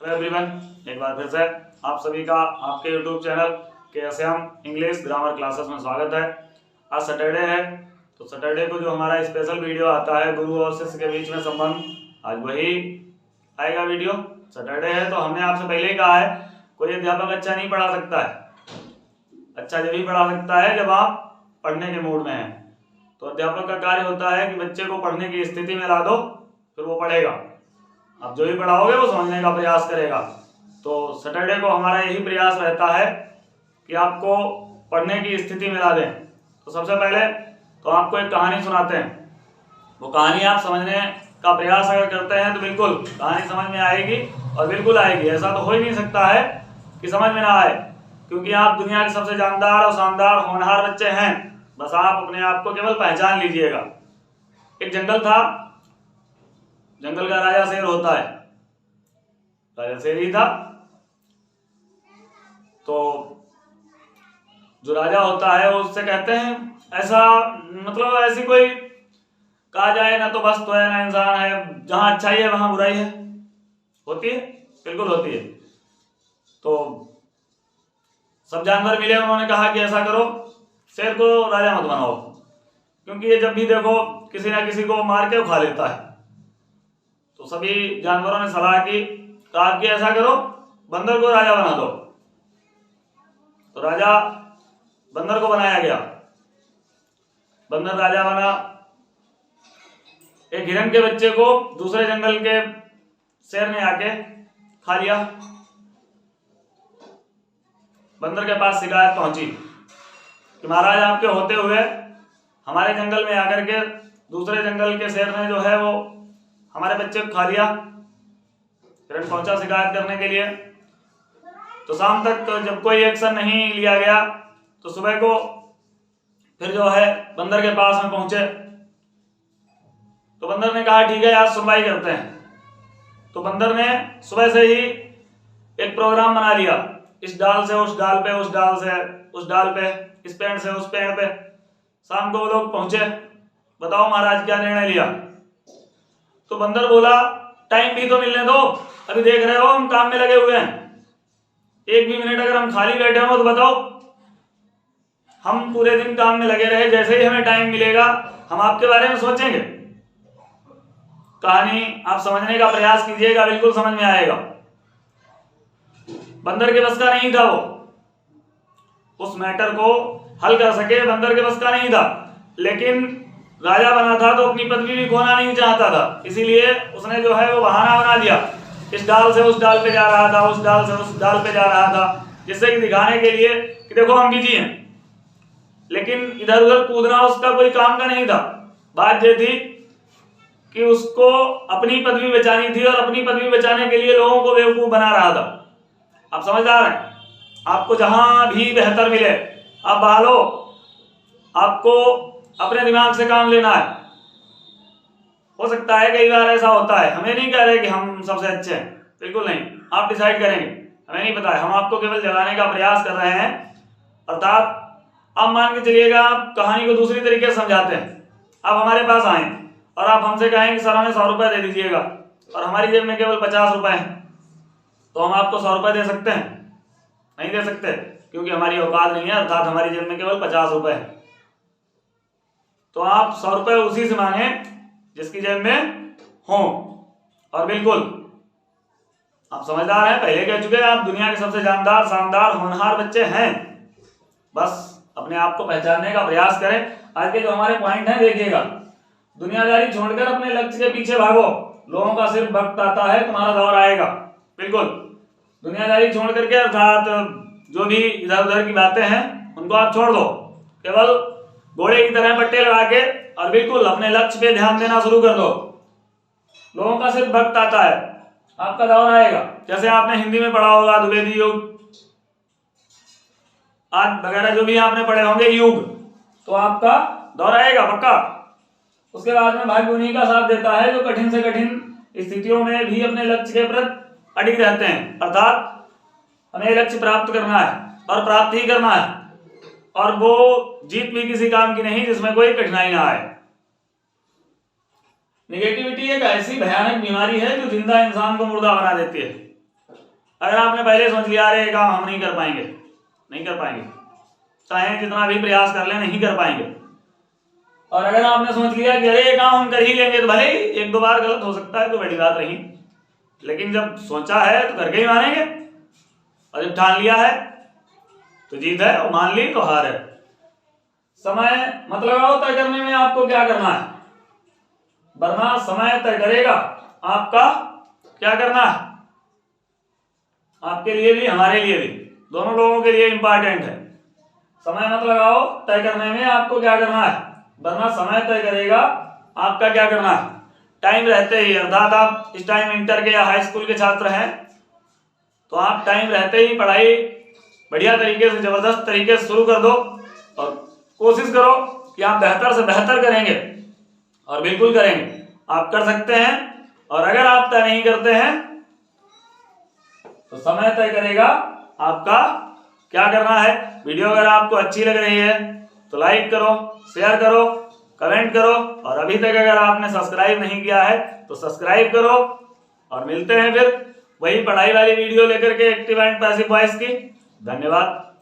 Hello everyone, एक बार फिर से आप सभी का आपके YouTube channel KSM English grammar classes में स्वागत है। आज सैटरडे है, तो सैटरडे को जो हमारा स्पेशल वीडियो आता है गुरु और शिष्य के बीच में संबंध, आज वही आएगा वीडियो। सैटरडे है तो हमने आपसे पहले ही कहा है कोई अध्यापक अच्छा नहीं पढ़ा सकता है। अच्छा जब ही पढ़ा सकता है जब आप पढ़ने के मूड में हैं। तो अध्यापक का कार्य होता है कि बच्चे को पढ़ने की स्थिति में ला दो, फिर वो पढ़ेगा। आप जो भी पढ़ाओगे वो समझने का प्रयास करेगा। तो सैटरडे को हमारा यही प्रयास रहता है कि आपको पढ़ने की स्थिति में ला दें। तो सबसे पहले तो आपको एक कहानी सुनाते हैं। वो कहानी आप समझने का प्रयास अगर करते हैं तो बिल्कुल कहानी समझ में आएगी और बिल्कुल आएगी। ऐसा तो हो ही नहीं सकता है कि समझ में ना आए, क्योंकि आप दुनिया के सबसे जानदार और शानदार होनहार बच्चे हैं। बस आप अपने आप को केवल पहचान लीजिएगा। एक जंगल था, जंगल का राजा शेर होता है, राजा शेर ही था। तो जो राजा होता है वो उससे कहते हैं ऐसा, मतलब ऐसी कोई कहा जाए ना तो बस तो है ना इंसान है, जहां अच्छाई है वहां बुराई है। होती है, बिल्कुल होती है। तो सब जानवर मिले, उन्होंने कहा कि ऐसा करो, शेर को राजा मत बनाओ, क्योंकि ये जब भी देखो किसी ना किसी को मार के खा लेता है। तो सभी जानवरों ने सलाह की, कहा कि ऐसा करो, बंदर को राजा बना दो। तो राजा बंदर को बनाया गया, बंदर राजा बना। एक हिरन के बच्चे को दूसरे जंगल के शेर ने आके खा लिया। बंदर के पास शिकायत पहुंची कि महाराज आपके होते हुए हमारे जंगल में आकर के दूसरे जंगल के शेर ने जो है वो हमारे बच्चे को खा लिया। हिरन पहुंचा शिकायत करने के लिए। तो शाम तक जब कोई एक्शन नहीं लिया गया तो सुबह को फिर जो है बंदर के पास में पहुंचे। तो बंदर ने कहा ठीक है आज सुनवाई करते हैं। तो बंदर ने सुबह से ही एक प्रोग्राम बना लिया, इस डाल से उस डाल पे, उस डाल से उस डाल पे, इस पेड़ से उस पेड़ पे। शाम को वो लोग पहुंचे, बताओ महाराज क्या निर्णय लिया। तो बंदर बोला टाइम भी तो मिलने दो, अभी देख रहे हो हम काम में लगे हुए हैं। एक भी मिनट अगर हम खाली बैठे हो तो बताओ, हम पूरे दिन काम में लगे रहे, जैसे ही हमें टाइम मिलेगा हम आपके बारे में सोचेंगे। कहानी आप समझने का प्रयास कीजिएगा, बिल्कुल समझ में आएगा। बंदर के बस का नहीं था वो उस मैटर को हल कर सके, बंदर के बस का नहीं था। लेकिन राजा बना था तो अपनी पदवी भी खोना नहीं चाहता था, इसीलिए उसने जो है वो बहाना बना दिया। इस डाल से उस डाल पे जा रहा था, उस डाल से उस डाल पे जा रहा था, जिससे कि दिखाने के लिए कि देखो हम बिजी हैं। लेकिन इधर उधर कूदना उसका कोई काम का नहीं था। बात ये थी कि उसको अपनी पदवी बचानी थी और अपनी पदवी बचाने के लिए लोगों को बेवकूफ बना रहा था। आप समझदार हैं, आपको जहां भी बेहतर मिले आप बहालो, आपको अपने दिमाग से काम लेना है। हो सकता है कई बार ऐसा होता है, हमें नहीं कह रहे कि हम सबसे अच्छे हैं, बिल्कुल नहीं, आप डिसाइड करेंगे, हमें नहीं पता है। हम आपको केवल जगाने का प्रयास कर रहे हैं। अर्थात आप मान के चलिएगा आप कहानी को दूसरी तरीके से समझाते हैं। आप हमारे पास आए और आप हमसे कहें कि सर हमें 100 रुपए दे दीजिएगा और हमारी जेब में केवल 50 रुपए हैं, तो हम आपको 100 रुपए दे सकते हैं? नहीं दे सकते, क्योंकि हमारी औकात नहीं है। अर्थात हमारी जेब में केवल 50 रुपए है। तो आप 100 रुपए उसी से मांगे जिसकी जेब में हो। और बिल्कुल आप समझदार हैं, पहले कह चुके हैं, आप दुनिया के सबसे जानदार शानदार होनहार बच्चे हैं। बस अपने आप को पहचानने का प्रयास करें। आज के जो हमारे पॉइंट हैं देखिएगा। दुनियादारी छोड़कर अपने लक्ष्य के पीछे भागो, लोगों का सिर्फ वक्त आता है, तुम्हारा दौर आएगा। बिल्कुल दुनियादारी छोड़ करके, अर्थात जो भी इधर उधर की बातें हैं उनको आप छोड़ दो, केवल घोड़े की तरह पट्टे लगा के और बिल्कुल अपने लक्ष्य पे ध्यान देना शुरू कर दो। लोगों का सिर्फ वक्त आता है, आपका दौर आएगा। जैसे आपने हिंदी में पढ़ा होगा द्विवेदी युग, आज वगैरह जो भी आपने पढ़े होंगे युग, तो आपका दौर आएगा पक्का। उसके बाद में भाग्य उन्हीं का साथ देता है जो कठिन से कठिन स्थितियों में भी अपने लक्ष्य के प्रति अडिग रहते हैं। अर्थात हमें लक्ष्य प्राप्त करना है और प्राप्त ही करना है, और वो जीत भी किसी काम की नहीं जिसमें कोई कठिनाई ना आए। नेगेटिविटी एक ऐसी भयानक बीमारी है जो जिंदा इंसान को मुर्दा बना देती है। अगर आपने पहले सोच लिया अरे काम हम नहीं कर पाएंगे, नहीं कर पाएंगे, चाहे जितना भी प्रयास कर ले नहीं कर पाएंगे। और अगर आपने सोच लिया कि अरे ये काम हम कर ही लेंगे, तो भले ही एक दो बार गलत हो सकता है तो बड़ी बात रही, लेकिन जब सोचा है तो करके ही मानेंगे। और जब ठान लिया है तो जीत है, और मान ली तो हार है। समय मत लगाओ तय करने में आपको क्या करना है, वरना समय तय करेगा आपका क्या करना है। आपके लिए भी हमारे लिए भी, दोनों लोगों के लिए इंपॉर्टेंट है। समय मत लगाओ तय करने में आपको क्या करना है, वरना समय तय करेगा आपका क्या करना है। टाइम रहते ही, अर्थात आप इस टाइम इंटर के या हाई स्कूल के छात्र हैं, तो आप टाइम रहते ही पढ़ाई बढ़िया तरीके से, जबरदस्त तरीके से शुरू कर दो और कोशिश करो कि आप बेहतर से बेहतर करेंगे, और बिल्कुल करेंगे, आप कर सकते हैं। और अगर आप तय नहीं करते हैं तो समय तय करेगा आपका क्या करना है। वीडियो अगर आपको अच्छी लग रही है तो लाइक करो, शेयर करो, कमेंट करो, और अभी तक अगर आपने सब्सक्राइब नहीं किया है तो सब्सक्राइब करो। और मिलते हैं फिर वही पढ़ाई वाली वीडियो लेकर के, एक्टिव एंड पैसिव वॉइस की। धन्यवाद।